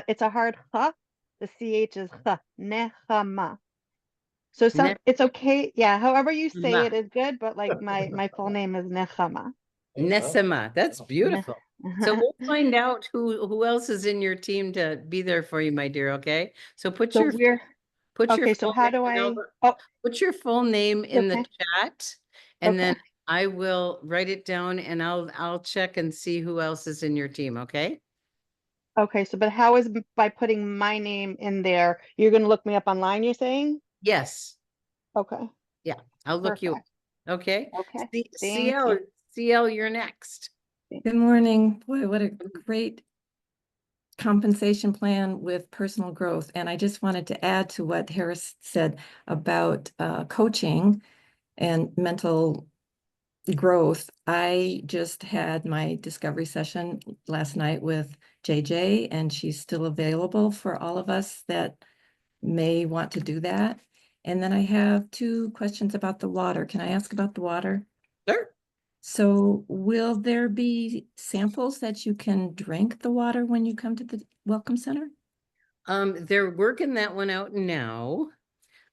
L: it's a hard ha. The CH is ha, Nechama. So some, it's okay. Yeah, however you say
D: Nechama.
L: it is good, but like my full name is Nechama.
D: Nessema. That's beautiful. So
L: Uh-huh.
D: we'll find out who else is in your team to be there for you, my dear. Okay. So put
L: So
D: your
L: we're okay. So
D: full
L: how
D: name,
L: do
D: and
L: I? Oh,
D: put your full name in the
L: okay.
D: chat, and
L: Okay.
D: then I will write it down, and I'll check and see who else is in your team. Okay.
L: Okay. So, but how is by putting my name in there? You're going to look me up online, you're saying?
D: Yes.
L: Okay.
D: Yeah. I'll look you up.
L: Perfect.
D: Okay.
L: Okay. Thank
D: CL,
L: you.
D: CL, you're next.
K: Good morning. Boy, what a great compensation plan with personal growth. And I just wanted to add to what Harris said about coaching and mental growth. I just had my discovery session last night with JJ, and she's still available for all of us that may want to do that. And then I have 2 questions about the water. Can I ask about the water?
D: Sure.
K: So will there be samples that you can drink the water when you come to the Welcome Center?
D: They're working that one out now.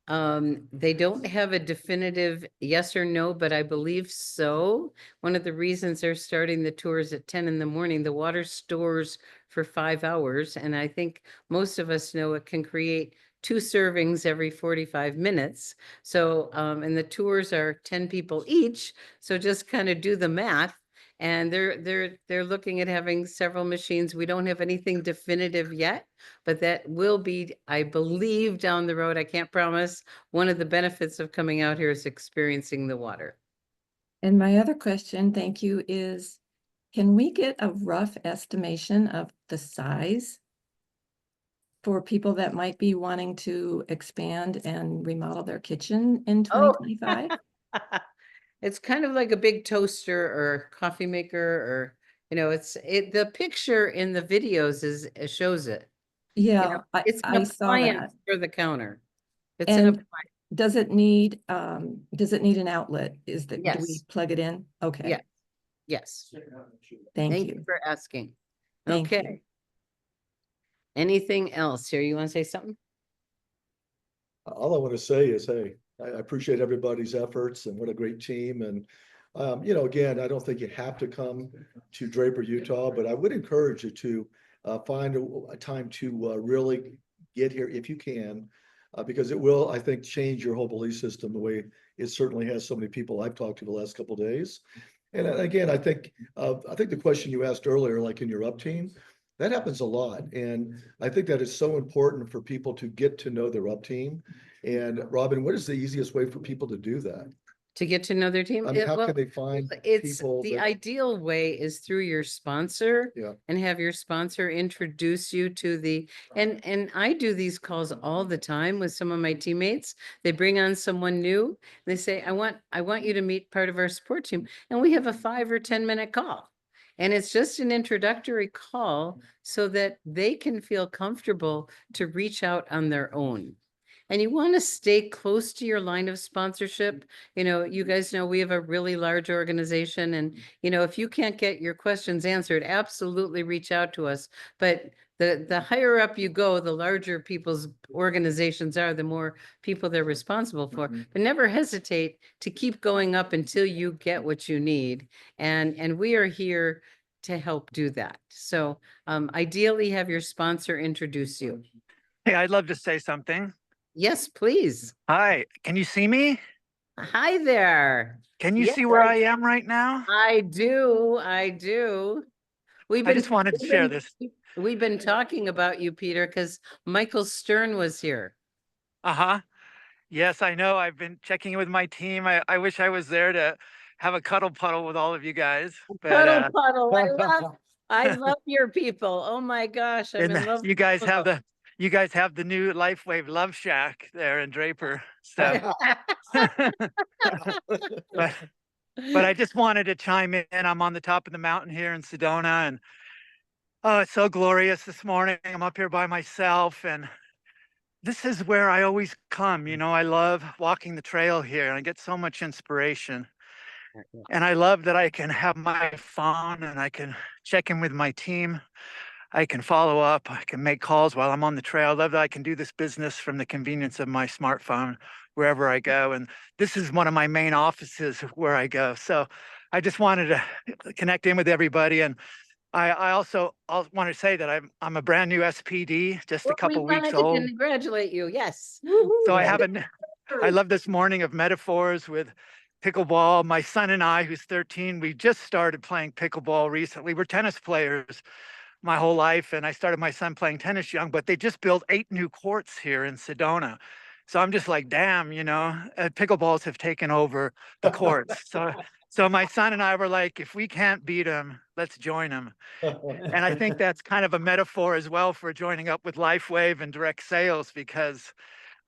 D: They don't have a definitive yes or no, but I believe so. One of the reasons they're starting the tours at 10 in the morning, the water stores for 5 hours. And I think most of us know it can create 2 servings every 45 minutes. So, and the tours are 10 people each. So just kind of do the math. And they're looking at having several machines. We don't have anything definitive yet, but that will be, I believe, down the road. I can't promise. One of the benefits of coming out here is experiencing the water.
K: And my other question, thank you, is can we get a rough estimation of the size for people that might be wanting to expand and remodel their kitchen in
D: Oh.
K: 2025?
D: It's kind of like a big toaster or coffee maker, or, the picture in the videos it shows it.
K: Yeah,
D: It's an
K: I saw
D: appliance
K: that.
D: for the counter. It's an
K: And
D: appliance.
K: does it need an outlet? Do we
D: Yes.
K: plug it in? Okay.
D: Yeah. Yes.
K: Thank
D: Thank
K: you.
D: you for asking.
K: Thank you.
D: Okay. Anything else here? You want to say something?
B: All I want to say is, hey, I appreciate everybody's efforts and what a great team. And, again, I don't think you have to come to Draper, Utah, but I would encourage you to find a time to really get here if you can, because it will, I think, change your whole belief system the way it certainly has so many people I've talked to the last couple of days. And again, I think the question you asked earlier, like in your up team, that happens a lot. And I think that is so important for people to get to know their up team. And Robin, what is the easiest way for people to do that?
D: To get to know their team?
B: I mean, how can they find
D: It's
B: people
D: the
B: that-
D: ideal way is through your sponsor.
B: Yeah.
D: And have your sponsor introduce you to and I do these calls all the time with some of my teammates. They bring on someone new. They say, I want you to meet part of our support team. And we have a 5 or 10-minute call. And it's just an introductory call so that they can feel comfortable to reach out on their own. And you want to stay close to your line of sponsorship. You guys know we have a really large organization, and, if you can't get your questions answered, absolutely reach out to us. But the higher up you go, the larger people's organizations are, the more people they're responsible for. But never hesitate to keep going up until you get what you need. And we are here to help do that. So ideally have your sponsor introduce you.
M: Hey, I'd love to say something.
D: Yes, please.
M: Hi, can you see me?
D: Hi there.
M: Can you
D: Yes,
M: see where I am right now?
D: I do. We've
M: I
D: been
M: just wanted to share this.
D: We've been talking about you, Peter, because Michael Stern was here.
M: Uh-huh. Yes, I know. I've been checking in with my team. I wish I was there to have a cuddle puddle with all of you guys.
D: Cuddle puddle. I love your people. Oh my gosh, I'm in love.
M: You guys have the new LifeWave Love Shack there in Draper. So but I just wanted to chime in. I'm on the top of the mountain here in Sedona, and oh, it's so glorious this morning. I'm up here by myself, and this is where I always come. I love walking the trail here, and I get so much inspiration. And I love that I can have my phone and I can check in with my team. I can follow up. I can make calls while I'm on the trail. I love that I can do this business from the convenience of my smartphone wherever I go. And this is one of my main offices where I go. So I just wanted to connect in with everybody. And I also want to say that I'm a brand new SPD, just a couple weeks old.
D: Congratulate you. Yes.
M: So I love this morning of metaphors with pickleball. My son and I, who's 13, we just started playing pickleball recently. We're tennis players my whole life, and I started my son playing tennis young, but they just built 8 new courts here in Sedona. So I'm just like, damn, pickleballs have taken over the courts. So my son and I were like, if we can't beat them, let's join them. And I think that's kind of a metaphor as well for joining up with LifeWave and direct sales, because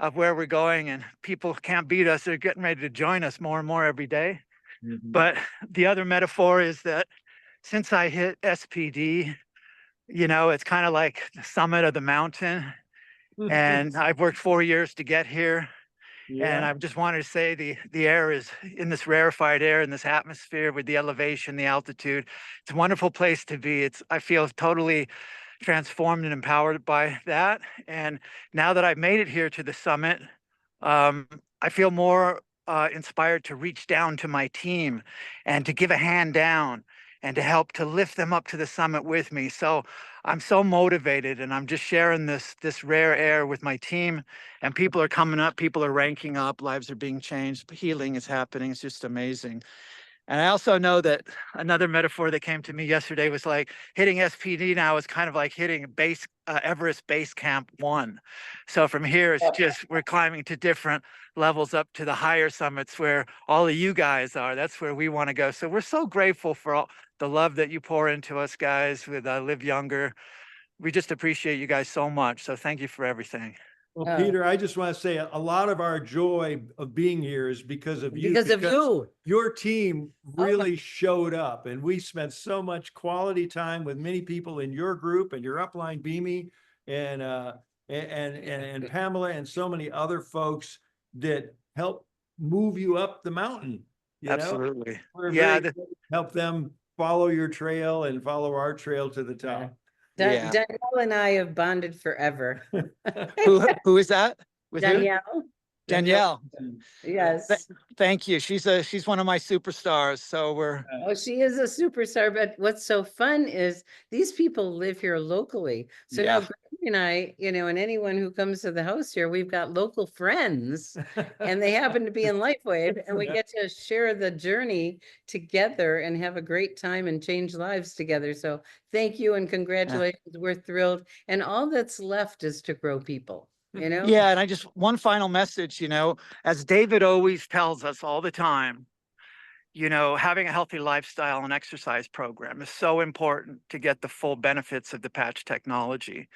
M: of where we're going, and people can't beat us. They're getting ready to join us more and more every day. But the other metaphor is that since I hit SPD, it's kind of like the summit of the mountain. And I've worked 4 years to get here. And I just wanted to say the air is in this rarefied air, in this atmosphere with the elevation, the altitude. It's a wonderful place to be. I feel totally transformed and empowered by that. And now that I've made it here to the summit, I feel more inspired to reach down to my team and to give a hand down and to help to lift them up to the summit with me. So I'm so motivated, and I'm just sharing this rare air with my team, and people are coming up, people are ranking up, lives are being changed, healing is happening. It's just amazing. And I also know that another metaphor that came to me yesterday was like hitting SPD now is kind of like hitting Everest Base Camp 1. So from here, it's just we're climbing to different levels up to the higher summits where all of you guys are. That's where we want to go. So we're so grateful for all the love that you pour into us guys with Live Younger. We just appreciate you guys so much. So thank you for everything.
A: Well, Peter, I just want to say a lot of our joy of being here is because of you.
D: Because of you.
A: Your team really showed up, and we spent so much quality time with many people in your group and your upline, Beamy, and Pamela, and so many other folks that help move you up the mountain. You know?
M: Absolutely.
A: We're
M: Yeah.
A: very help them follow your trail and follow our trail to the top.
M: Yeah.
D: Danielle and I have bonded forever.
M: Who is that? With who?
D: Danielle.
M: Danielle.
D: Yes.
M: Thank you. She's one of my superstars. So we're
D: Oh, she is a superstar. But what's so fun is these people live here locally. So now
M: Yeah.
D: Gregory and I, and anyone who comes to the house here, we've got local friends and they happen to be in LifeWave, and we get to share the journey together and have a great time and change lives together. So thank you and congratulations. We're thrilled. And all that's left is to grow people.
M: Yeah, and I just one final message, as David always tells us all the time, having a healthy lifestyle and exercise program is so important to get the full benefits of the patch technology.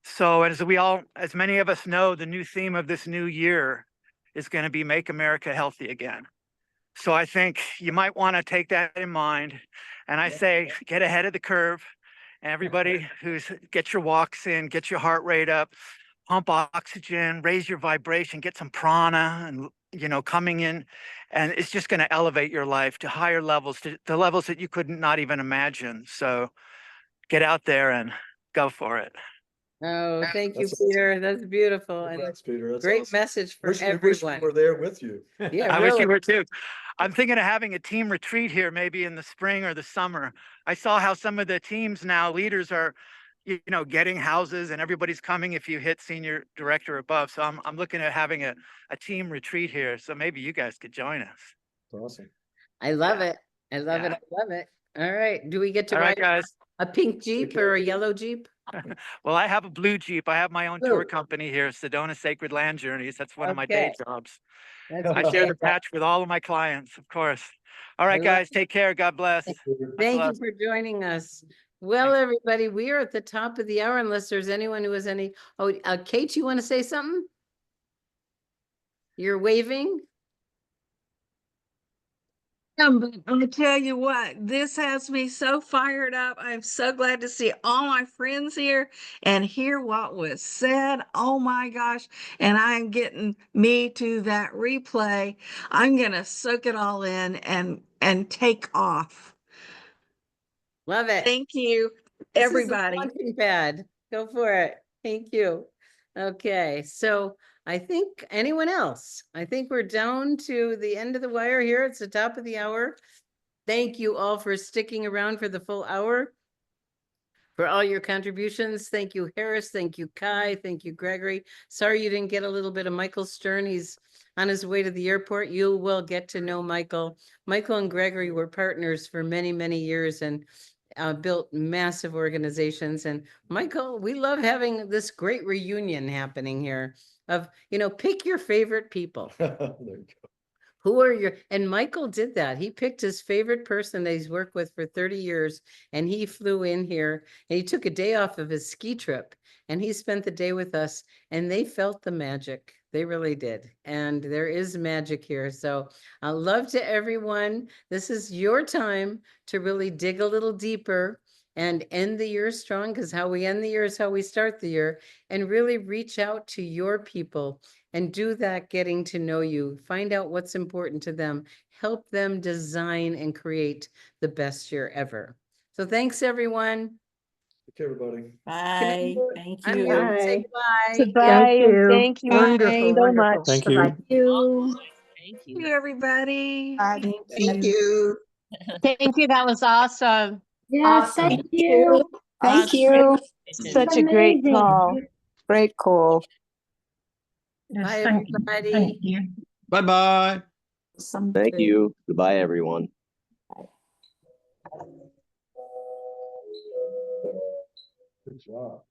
M: So as many of us know, the new theme of this new year is going to be Make America Healthy Again. So I think you might want to take that in mind. And I say, get ahead of the curve. Everybody get your walks in, get your heart rate up, pump oxygen, raise your vibration, get some prana and, coming in, and it's just going to elevate your life to higher levels, to the levels that you could not even imagine. So get out there and go for it.
D: Oh, thank you,
B: That's
D: Peter. That's beautiful. And
B: Thanks, Peter. That's
D: great
B: awesome.
D: message for
B: Wish we
D: everyone.
B: were there with you.
D: Yeah,
M: I wish
D: really.
M: you were too. I'm thinking of having a team retreat here, maybe in the spring or the summer. I saw how some of the teams now, leaders are, getting houses and everybody's coming if you hit senior director above. So I'm looking at having a team retreat here. So maybe you guys could join us.
B: Awesome.
D: I love it. I love it. I love it. All right. Do we get to
M: All right,
D: ride
M: guys.
D: a pink Jeep or a yellow Jeep?
M: Well, I have a blue Jeep. I have my own tour company here, Sedona Sacred Land Journeys. That's one of my day jobs. I share the patch with all of my clients, of course. All right, guys, take care. God bless.
D: Thank you for joining us. Well, everybody, we are at the top of the hour unless there's anyone who has any. Oh, Kate, you want to say something? You're waving?
N: But I tell you what, this has me so fired up. I'm so glad to see all my friends here and hear what was said. Oh my gosh. And I'm getting me to that replay. I'm going to soak it all in and take off.
D: Love it.
N: Thank you, everybody.
D: This is a launching pad. Go for it. Thank you. Okay, so I think anyone else? I think we're down to the end of the wire here. It's the top of the hour. Thank you all for sticking around for the full hour, for all your contributions. Thank you, Harris. Thank you, Kai. Thank you, Gregory. Sorry you didn't get a little bit of Michael Stern. He's on his way to the airport. You will get to know Michael. Michael and Gregory were partners for many, many years and built massive organizations. And Michael, we love having this great reunion happening here of, pick your favorite people. Who are your, and Michael did that. He picked his favorite person that he's worked with for 30 years, and he flew in here and he took a day off of his ski trip and he spent the day with us, and they felt the magic. They really did. And there is magic here. So love to everyone. This is your time to really dig a little deeper and end the year strong, because how we end the year is how we start the year, and really reach out to your people and do that getting to know you. Find out what's important to them. Help them design and create the best year ever. So thanks, everyone.
B: Take care, everybody.
K: Bye. Thank
D: I'm
K: you.
D: going to say goodbye.
G: Goodbye. Thank you.
K: Wonderful,
G: so much.
A: Thank you.
N: Thank you, everybody.
K: Thank you.
O: Thank you. That was awesome.
L: Yes, thank you.
O: Thank you.
G: Such a great call. Great call.
D: Bye, everybody.
A: Bye-bye.
P: Thank you. Goodbye, everyone.
B: Good job.